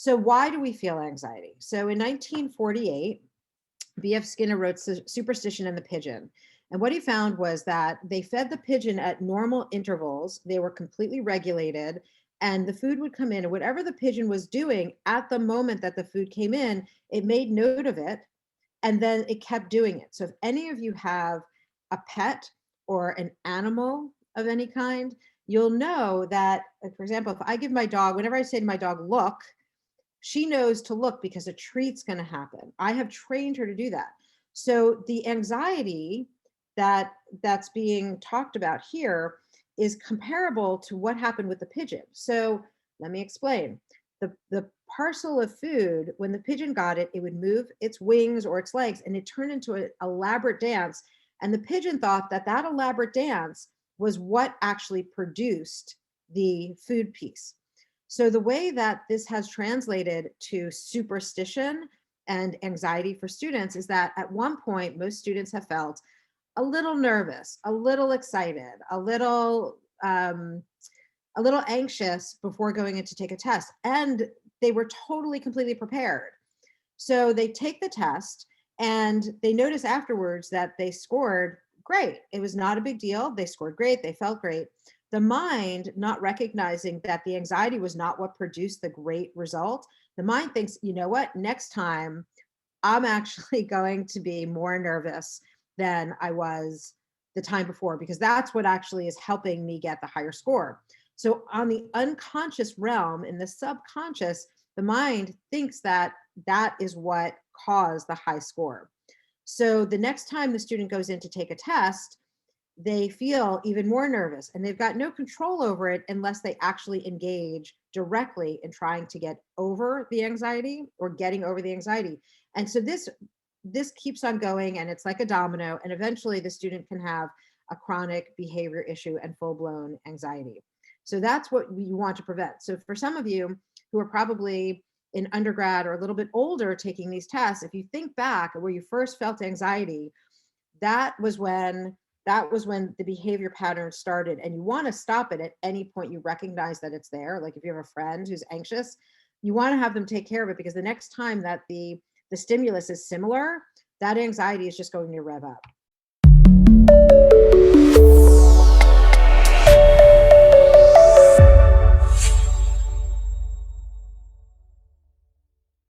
So why do we feel anxiety? So in 1948, B.F. Skinner wrote Superstition and the Pigeon. And what he found was that they fed the pigeon at normal intervals. They were completely regulated, and the food would come in. And whatever the pigeon was doing at the moment that the food came in, it made note of it, and then it kept doing it. So if any of you have a pet or an animal of any kind, you'll know that, like, for example, if I give my dog, whenever I say to my dog, look, she knows to look because a treat's going to happen. I have trained her to do that. So the anxiety that's being talked about here is comparable to what happened with the pigeon. So let me explain. The parcel of food, when the pigeon got it, it would move its wings or its legs and it turned into an elaborate dance. And the pigeon thought that that elaborate dance was what actually produced the food piece. So the way that this has translated to superstition and anxiety for students is that at one point, most students have felt a little nervous, a little excited, a little anxious before going in to take a test. And they were totally, completely prepared. So they take the test and they notice afterwards that they scored great. It was not a big deal. They scored great. They felt great. The mind, not recognizing that the anxiety was not what produced the great result, the mind thinks, you know what, next time I'm actually going to be more nervous than I was the time before, because that's what actually is helping me get the higher score. So, on the unconscious realm, in the subconscious, the mind thinks that that is what caused the high score. So, the next time the student goes in to take a test, they feel even more nervous and they've got no control over it unless they actually engage directly in trying to get over the anxiety or getting over the anxiety. And so this keeps on going and it's like a domino, and eventually the student can have a chronic behavior issue and full-blown anxiety. So that's what we want to prevent. So for some of you who are probably in undergrad or a little bit older taking these tests, if you think back where you first felt anxiety, that was when the behavior pattern started, and you want to stop it at any point you recognize that it's there. Like if you have a friend who's anxious, you want to have them take care of it, because the next time that the stimulus is similar, that anxiety is just going to rev up.